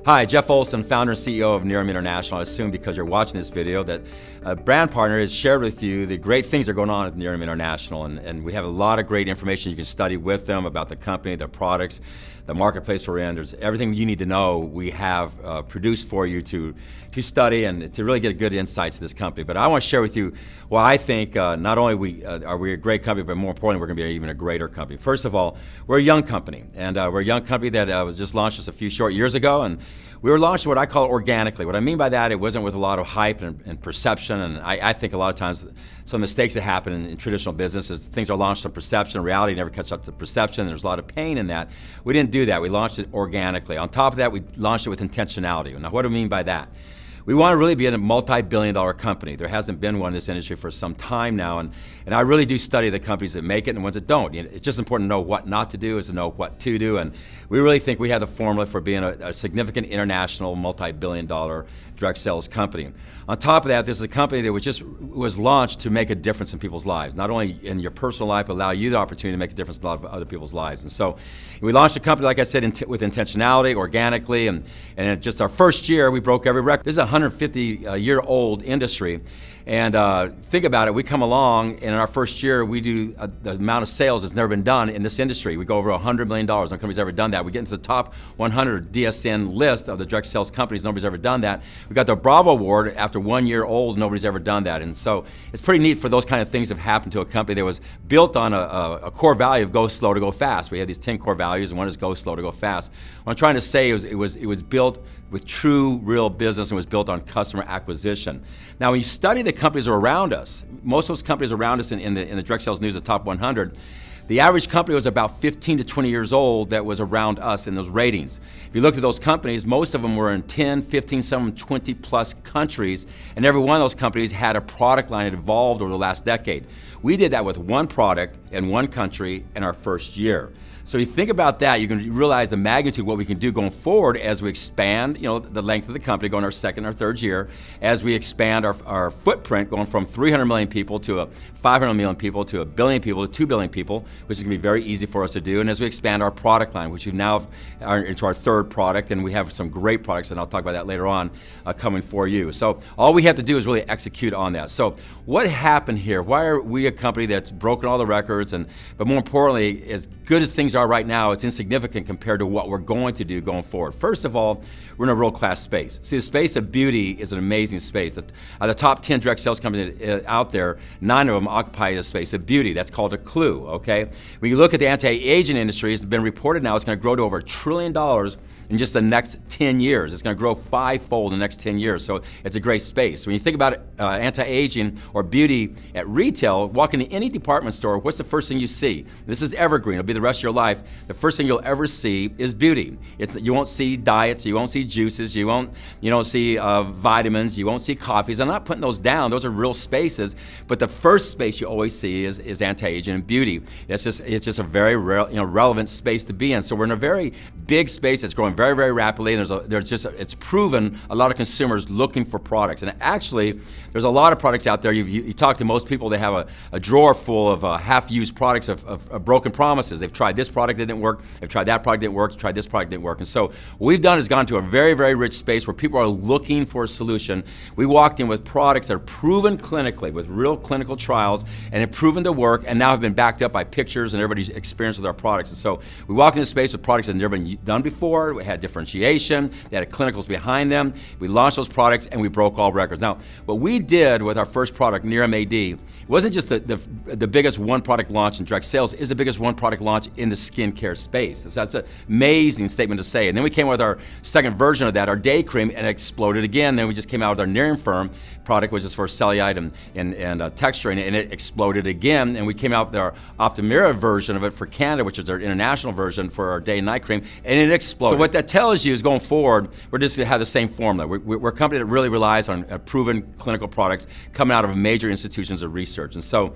Hi, Jeff Olson, founder and CEO of Nerium International. I assume because you're watching this video that a brand partner has shared with you the great things that are going on at Nerium International, and we have a lot of great information you can study with them about the company, their products, the marketplace we're in. There's everything you need to know we have produced for you to study and to really get good insights to this company. But I want to share with you why I think not only are we a great company, but more importantly, we're going to be even a greater company. First of all, we're a young company, and we're a young company that was just launched just a few short years ago, and we were launched what I call organically. What I mean by that, it wasn't with a lot of hype and perception, and I think a lot of times some mistakes that happen in traditional business is things are launched on perception. Reality never catch up to perception, and there's a lot of pain in that. We didn't do that. We launched it organically. On top of that, we launched it with intentionality. Now, what do I mean by that? We want to really be in a multi-billion-dollar company. There hasn't been one in this industry for some time now, and I really do study the companies that make it and the ones that don't. It's just important to know what not to do is to know what to do, and we really think we have the formula for being a significant international multi-billion-dollar direct sales company. On top of that, this is a company that was launched to make a difference in people's lives, not only in your personal life, but allow you the opportunity to make a difference in a lot of other people's lives. And so we launched a company, like I said, with intentionality, organically, and just our first year, we broke every record. This is a 150-year-old industry. And think about it, we come along, and in our first year, we do the amount of sales that's never been done in this industry. We go over $100 million. No company's ever done that. We get into the top 100 DSN list of the direct sales companies. Nobody's ever done that. We got the Bravo Award after 1 year old. Nobody's ever done that. And so it's pretty neat for those kind of things to have happened to a company that was built on a core value of go slow to go fast. We have these 10 core values, and one is go slow to go fast. What I'm trying to say is it was built with true, real business and was built on customer acquisition. Now, when you study the companies that are around us, most of those companies around us in the direct sales news, the top 100, the average company was about 15 to 20 years old that was around us in those ratings. If you look at those companies, most of them were in 10, 15, some 20 plus countries, and every one of those companies had a product line that evolved over the last decade. We did that with one product in one country in our first year. So you think about that, you can realize the magnitude of what we can do going forward as we expand, the length of the company, going our second or third year, as we expand our footprint, going from 300 million people to 500 million people to 1 billion people to 2 billion people, which is going to be very easy for us to do. And as we expand our product line, which we now are into our third product, and we have some great products, and I'll talk about that later on, coming for you. So all we have to do is really execute on that. So what happened here? Why are we a company that's broken all the records, but more importantly, as good as things are right now, it's insignificant compared to what we're going to do going forward. First of all, we're in a world-class space. See, the space of beauty is an amazing space. The top 10 direct sales companies out there, 9 of them occupy the space of beauty. That's called a clue, okay? When you look at the anti-aging industry, it's been reported now it's going to grow to over $1 trillion in just the next 10 years. It's going to grow 5-fold in the next 10 years, so it's a great space. When you think about anti-aging or beauty at retail, walk into any department store, what's the first thing you see? This is evergreen. It'll be the rest of your life. The first thing you'll ever see is beauty. You won't see diets, you won't see juices, you don't see vitamins, you won't see coffees. I'm not putting those down. Those are real spaces, but the first space you always see is anti-aging and beauty. It's just a very relevant space to be in. So we're in a very big space that's growing very, very rapidly, and it's proven a lot of consumers looking for products. And actually, there's a lot of products out there. You talk to most people, they have a drawer full of half-used products of broken promises. They've tried this product, it didn't work. They've tried that product, didn't work. They've tried this product, didn't work. And so what we've done is gone to a very, very rich space where people are looking for a solution. We walked in with products that are proven clinically, with real clinical trials, and have proven to work, and now have been backed up by pictures and everybody's experience with our products. And so we walked into space with products that had never been done before. We had differentiation. They had clinicals behind them. We launched those products, and we broke all records. Now, what we did with our first product, Nerium AD, it wasn't just the biggest one product launch in direct sales, it's the biggest one product launch in the skincare space. So that's an amazing statement to say. And then we came with our second version of that, our day cream, and it exploded again. Then we just came out with our Nerium Firm product, which is for cellulite and texturing, and it exploded again. And we came out with our Optimira version of it for Canada, which is our international version for our day and night cream, and it exploded. So what that tells you is going forward, we're just going to have the same formula. We're a company that really relies on proven clinical products coming out of major institutions of research. And so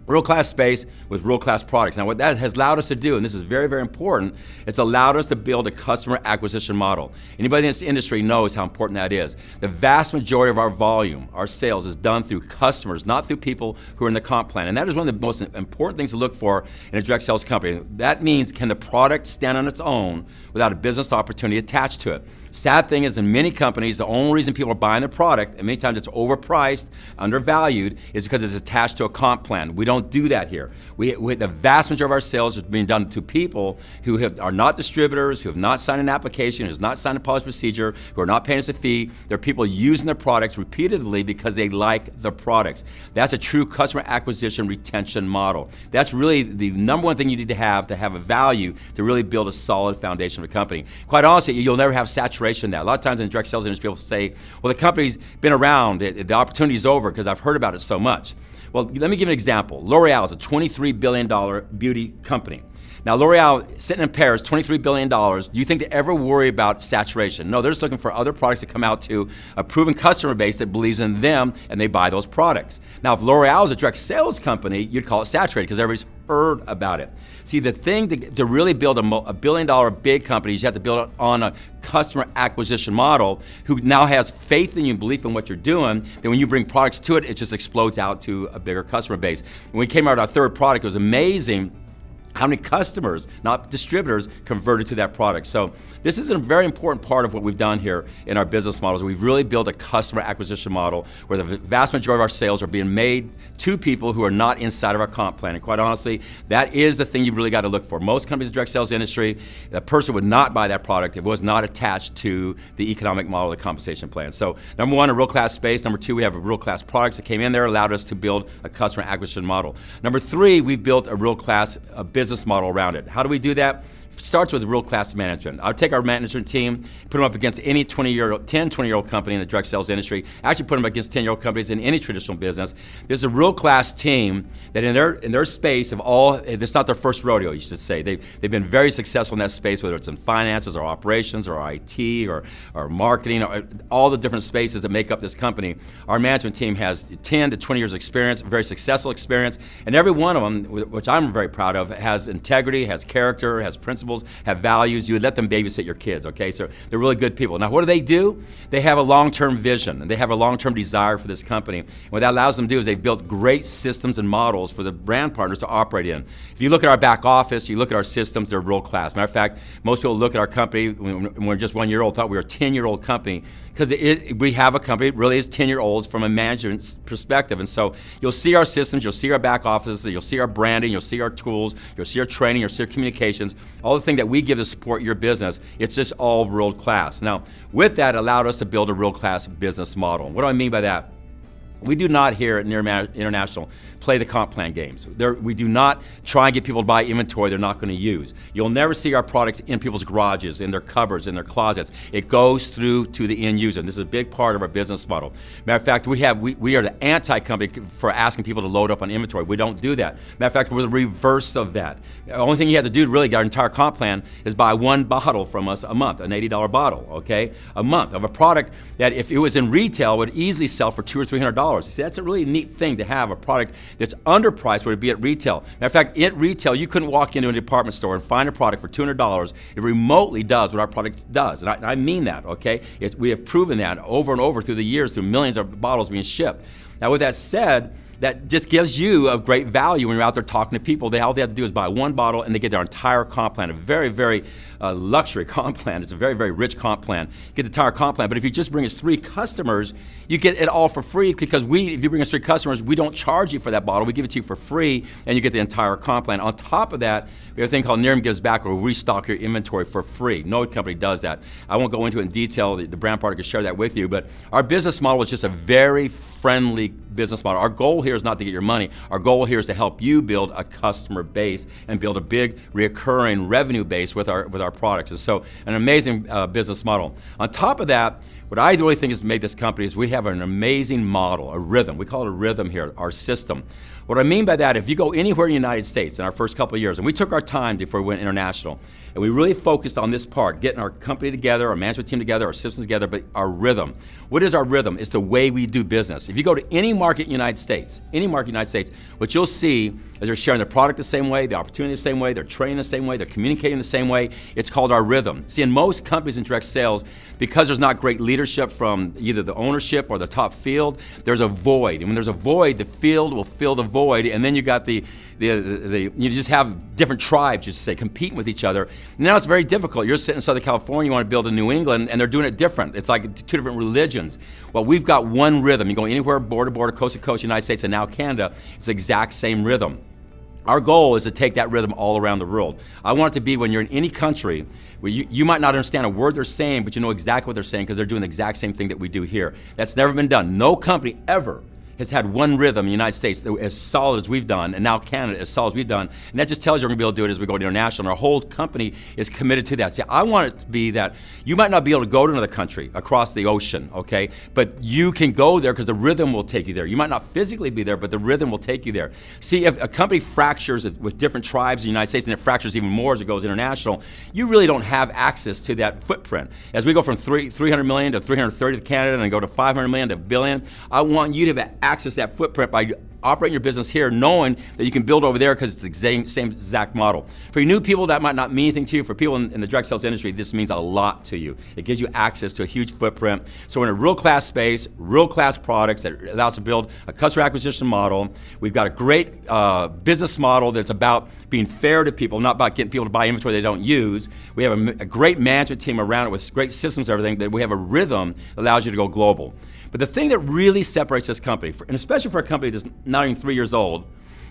World-class space with world-class products. Now what that has allowed us to do, and this is very, very important, it's allowed us to build a customer acquisition model. Anybody in this industry knows how important that is. The vast majority of our volume, our sales, is done through customers, not through people who are in the comp plan. And that is one of the most important things to look for in a direct sales company. That means, can the product stand on its own without a business opportunity attached to it? Sad thing is, in many companies, the only reason people are buying the product, and many times it's overpriced, undervalued, is because it's attached to a comp plan. We don't do that here. The vast majority of our sales is being done to people who are not distributors, who have not signed an application, who have not signed a policy procedure, who are not paying us a fee. They're people using the products repeatedly because they like the products. That's a true customer acquisition retention model. That's really the number one thing you need to have a value to really build a solid foundation of a company. Quite honestly, you'll never have saturation in that. A lot of times in the direct sales industry, people say, well, the company's been around, the opportunity's over because I've heard about it so much. Well, let me give an example. L'Oreal is a $23 billion beauty company. Now, L'Oreal, sitting in Paris, $23 billion, do you think they ever worry about saturation? No, they're just looking for other products to come out to a proven customer base that believes in them, and they buy those products. Now, if L'Oreal is a direct sales company, you'd call it saturated because everybody's heard about it. See, the thing to really build a billion-dollar big company is you have to build it on a customer acquisition model who now has faith in you and belief in what you're doing. Then when you bring products to it, it just explodes out to a bigger customer base. When we came out with our third product, it was amazing how many customers, not distributors, converted to that product. So this is a very important part of what we've done here in our business models. We've really built a customer acquisition model where the vast majority of our sales are being made to people who are not inside of our comp plan. And quite honestly, that is the thing you really got to look for. Most companies in the direct sales industry, a person would not buy that product if it was not attached to the economic model of the compensation plan. So number one, a world-class space. Number two, we have a world-class products that came in there, allowed us to build a customer acquisition model. Number three, we've built a world-class business model around it. How do we do that? Starts with world-class management. I'll take our management team, put them up against any 10, 20-year-old company in the direct sales industry, actually put them against 10-year-old companies in any traditional business. There's a world-class team that in their space of all, it's not their first rodeo, you should say. They've been very successful in that space, whether it's in finances or operations or IT or marketing, or all the different spaces that make up this company. Our management team has 10 to 20 years experience, very successful experience, and every one of them, which I'm very proud of, has integrity, has character, has principles, have values. You would let them babysit your kids, okay? So they're really good people. Now, what do? They have a long-term vision, and they have a long-term desire for this company. And what that allows them to do is they've built great systems and models for the brand partners to operate in. If you look at our back office, you look at our systems, they're world-class. Matter of fact, most people look at our company when we're just 1 year old, thought we were a 10-year-old company, because we have a company that really is 10-year-olds from a management perspective. And so you'll see our systems, you'll see our back offices, you'll see our branding, you'll see our tools, you'll see our training, you'll see our communications, all the thing that we give to support your business. It's just all world-class. Now, with that, it allowed us to build a world-class business model. What do I mean by that? We do not here at Nerium International play the comp plan games. We do not try and get people to buy inventory they're not going to use. You'll never see our products in people's garages, in their cupboards, in their closets. It goes through to the end user. And this is a big part of our business model. Matter of fact, we are the anti-company for asking people to load up on inventory. We don't do that. Matter of fact, we're the reverse of that. The only thing you have to do to really get our entire comp plan is buy one bottle from us a month, an $80 bottle, okay? A month of a product that if it was in retail would easily sell for $200 or $300. You see, that's a really neat thing to have a product that's underpriced where it'd be at retail. Matter of fact, at retail, you couldn't walk into a department store and find a product for $200. It remotely does what our product does, and I mean that, okay? We have proven that over and over through the years, through millions of bottles being shipped. Now, with that said, that just gives you a great value when you're out there talking to people. All they have to do is buy one bottle and they get their entire comp plan, a very, very luxury comp plan. It's a very, very rich comp plan. You get the entire comp plan, but if you just bring us 3 customers, you get it all for free because if you bring us 3 customers, we don't charge you for that bottle. We give it to you for free and you get the entire comp plan. On top of that, we have a thing called Nerium Gives Back where we restock your inventory for free. No company does that. I won't go into it in detail. The brand partner can share that with you, but our business model is just a very friendly business model. Our goal here is not to get your money. Our goal here is to help you build a customer base and build a big recurring revenue base with our products. And so an amazing business model. On top of that, What I really think has made this company is we have an amazing model, a rhythm. We call it a rhythm here, our system. What I mean by that, if you go anywhere in the United States in our first couple of years, and we took our time before we went international, and we really focused on this part, getting our company together, our management team together, our systems together, but our rhythm. What is our rhythm? It's the way we do business. If you go to any market in the United States, what you'll see is they're sharing their product the same way, the opportunity the same way, they're training the same way, they're communicating the same way. It's called our rhythm. See, in most companies in direct sales, because there's not great leadership from either the ownership or the top field, there's a void. And when there's a void, the field will fill the void, and then you got you just have different tribes, you say, competing with each other. Now it's very difficult. You're sitting in Southern California, you want to build in New England, and they're doing it different. It's like two different religions. Well, we've got one rhythm. You go anywhere, border to border, coast to coast, United States, and now Canada, it's the exact same rhythm. Our goal is to take that rhythm all around the world. I want it to be when you're in any country, where you might not understand a word they're saying, but you know exactly what they're saying because they're doing the exact same thing that we do here. That's never been done. No company ever has had one rhythm in the United States as solid as we've done, and now Canada as solid as we've done. And that just tells you we're gonna be able to do it as we go international, and our whole company is committed to that. See, I want it to be that you might not be able to go to another country across the ocean, okay? But you can go there because the rhythm will take you there. You might not physically be there, but the rhythm will take you there. See, if a company fractures with different tribes in the United States, and it fractures even more as it goes international, you really don't have access to that footprint. As we go from 300 million to 330 to Canada, and go to 500 million to a billion, I want you to have access that footprint by operating your business here, knowing that you can build over there because it's the same exact model. For new people, that might not mean anything to you. For people in the direct sales industry, this means a lot to you. It gives you access to a huge footprint. So we're in a real class space, real class products that allow us to build a customer acquisition model. We've got a great business model that's about being fair to people, not about getting people to buy inventory they don't use. We have a great management team around it with great systems and everything, that we have a rhythm that allows you to go global. But the thing that really separates this company, and especially for a company that's not even 3 years old,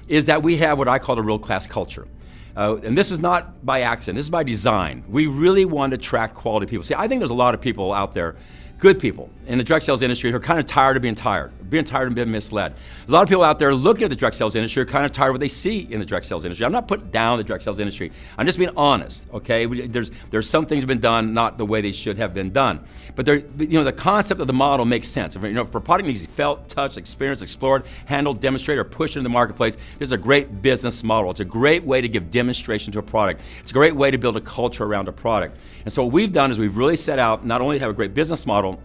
is that we have what I call a real class culture. And this is not by accident, this is by design. We really want to attract quality people. See, I think there's a lot of people out there, good people in the direct sales industry, who are kind of tired of being tired and being misled. There's a lot of people out there looking at the direct sales industry who are kind of tired of what they see in the direct sales industry. I'm not putting down the direct sales industry. I'm just being honest, okay? There's some things that have been done not the way they should have been done. But the concept of the model makes sense. If a product needs to be felt, touched, experienced, explored, handled, demonstrated, or pushed into the marketplace, this is a great business model. It's a great way to give demonstration to a product. It's a great way to build a culture around a product. And so what we've done is we've really set out not only to have a great business model,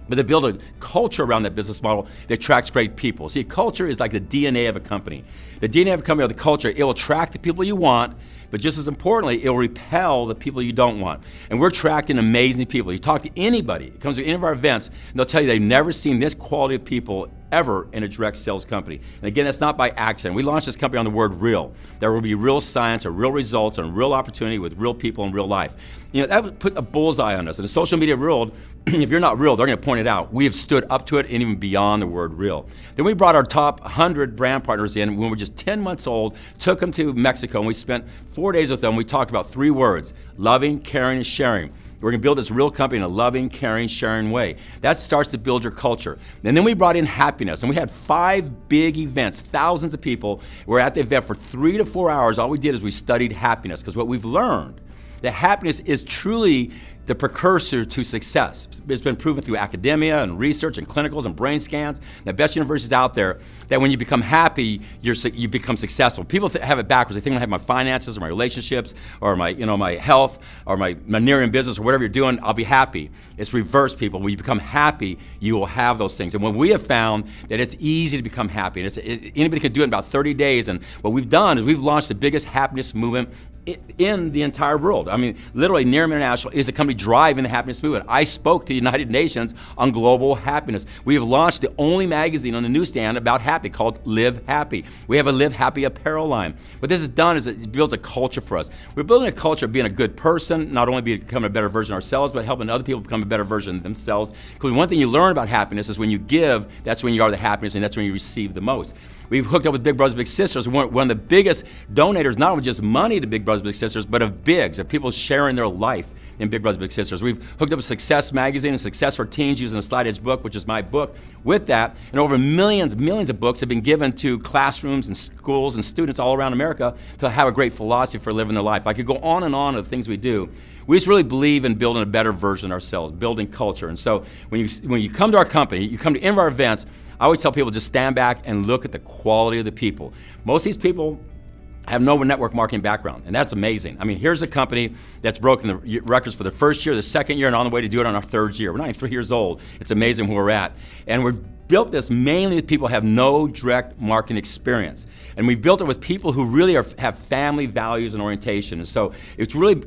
but to build a culture around that business model that attracts great people. See, culture is like the DNA of a company. The DNA of a company, or the culture, it will attract the people you want, but just as importantly, it will repel the people you don't want. And we're attracting amazing people. You talk to anybody, it comes to any of our events, and they'll tell you they've never seen this quality of people ever in a direct sales company. And again, that's not by accident. We launched this company on the word real. There will be real science, or real results, and real opportunity with real people in real life. That would put a bullseye on us. In the social media world, if you're not real, they're going to point it out. We have stood up to it, and even beyond the word real. Then we brought our top 100 brand partners in when we were just 10 months old, took them to Mexico, and we spent 4 days with them. We talked about 3 words: loving, caring, and sharing. We're going to build this real company in a loving, caring, sharing way. That starts to build your culture. And then we brought in happiness, and we had 5 big events, thousands of people. We're at the event for 3 to 4 hours. All we did is we studied happiness, because what we've learned, that happiness is truly the precursor to success. It's been proven through academia and research and clinicals and brain scans, the best universities out there, that when you become happy, you become successful. People have it backwards. They think I have my finances or my relationships or my health or my Nerium business or whatever you're doing, I'll be happy. It's reverse, people. When you become happy, you will have those things. And when we have found that it's easy to become happy, and anybody can do it in about 30 days, and what we've done is we've launched the biggest happiness movement in the entire world. I mean, literally, Nerium International is a company driving the happiness movement. I spoke to the United Nations on global happiness. We have launched the only magazine on the newsstand about happy, called Live Happy. We have a Live Happy apparel line. What this has done is it builds a culture for us. We're building a culture of being a good person, not only becoming a better version of ourselves, but helping other people become a better version of themselves. Because one thing you learn about happiness is when you give, that's when you are the happiness, and that's when you receive the most. We've hooked up with Big Brothers Big Sisters. We're one of the biggest donators, not only just money to Big Brothers Big Sisters, but of bigs, of people sharing their life in Big Brothers Big Sisters. We've hooked up with Success Magazine and Success for Teens using the Slide Edge book, which is my book. With that, and over millions of books have been given to classrooms and schools and students all around America to have a great philosophy for living their life. I could go on of the things we do. We just really believe in building a better version of ourselves, building culture. And so when you come to our company, you come to any of our events, I always tell people just stand back and look at the quality of the people. Most of these people have no network marketing background, and that's amazing. I mean, here's a company that's broken the records for the first year, the second year, and on the way to do it on our third year. We're not even 3 years old. It's amazing where we're at. And we've built this mainly with people who have no direct marketing experience. And we've built it with people who really have family values and orientation. And so it's really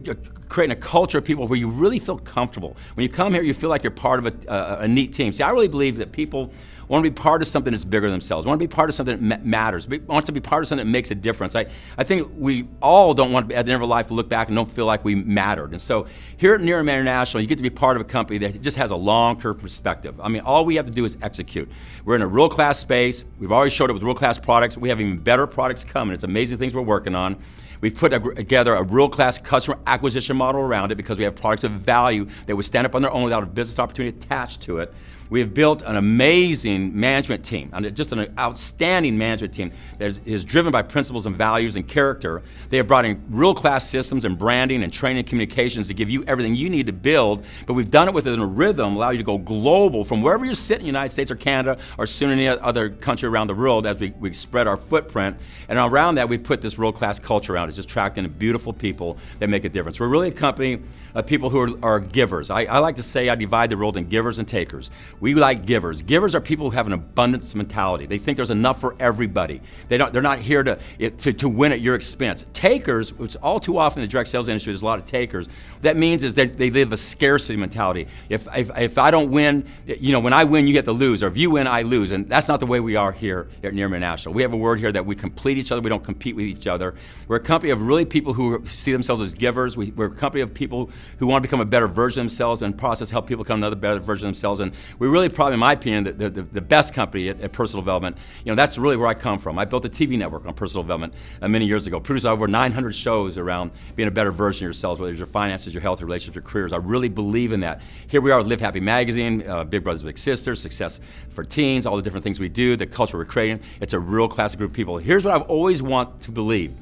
creating a culture of people where you really feel comfortable. When you come here, you feel like you're part of a neat team. See, I really believe that people want to be part of something that's bigger than themselves, want to be part of something that matters, want to be part of something that makes a difference. I think we all don't want to, at the end of our life, to look back and don't feel like we mattered. And so here at Nerium International, you get to be part of a company that just has a long-term perspective. I mean, all we have to do is execute. We're in a world-class space. We've already showed up with world-class products. We have even better products coming. It's amazing things we're working on. We've put together a world-class customer acquisition model around it because we have products of value that would stand up on their own without a business opportunity attached to it. We have built an amazing management team, just an outstanding management team that is driven by principles and values and character. They have brought in world-class systems and branding and training and communications to give you everything you need to build, but we've done it within a rhythm, allow you to go global from wherever you sit in the United States or Canada or soon any other country around the world as we spread our footprint. And around that, we put this world-class culture around it, just attracting beautiful people that make a difference. We're really a company of people who are givers. I like to say I divide the world in givers and takers. We like givers. Givers are people who have an abundance mentality. They think there's enough for everybody. They're not here to win at your expense. Takers, which all too often in the direct sales industry, there's a lot of takers. What that means is that they live a scarcity mentality. If I don't win, when I win, you get to lose, or if you win, I lose. And that's not the way we are here at Nerium International. We have a word here that we complete each other. We don't compete with each other. We're a company of really people who see themselves as givers. We're a company of people who want to become a better version of themselves and process help people become another better version of themselves. And we really probably, in my opinion, the best company at personal development. That's really where I come from. I built a TV network on personal development many years ago, produced over 900 shows around being a better version of yourselves, whether it's your finances, your health, your relationships, your careers. I really believe in that. Here we are with Live Happy Magazine, Big Brothers Big Sisters, Success for Teens, all the different things we do, the culture we're creating. It's a real classic group of people. Here's what I've always want to believe.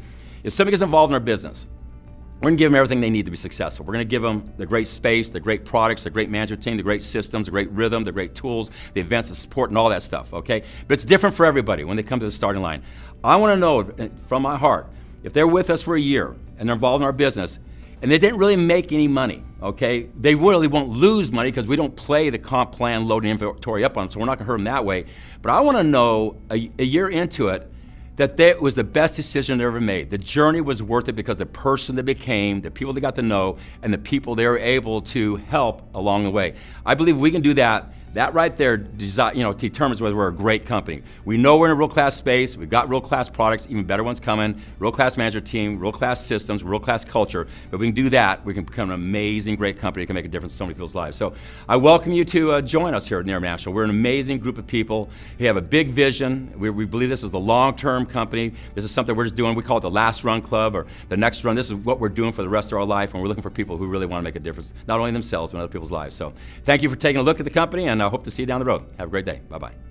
If somebody gets involved in our business, we're going to give them everything they need to be successful. We're going to give them the great space, the great products, the great management team, the great systems, the great rhythm, the great tools, the events, the support, and all that stuff, okay? But it's different for everybody when they come to the starting line. I want to know from my heart, if they're with us for a year and they're involved in our business, and they didn't really make any money, okay? They really won't lose money because we don't play the comp plan loading inventory up on them, so we're not going to hurt them that way. But I want to know a year into it, that was the best decision they ever made. The journey was worth it because the person they became, the people they got to know, and the people they were able to help along the way. I believe we can do that. That right there determines whether we're a great company. We know we're in a real-class space. We've got real-class products, even better ones coming, real-class management team, real-class systems, real-class culture. But if we can do that, we can become an amazing, great company that can make a difference in so many people's lives. So I welcome you to join us here at Nerium International. We're an amazing group of people. We have a big vision. We believe this is the long-term company. This is something we're just doing. We call it the last run club or the next run. This is what we're doing for the rest of our life, and we're looking for people who really want to make a difference, not only themselves, but in other people's lives. So thank you for taking a look at the company, and I hope to see you down the road. Have a great day. Bye-bye.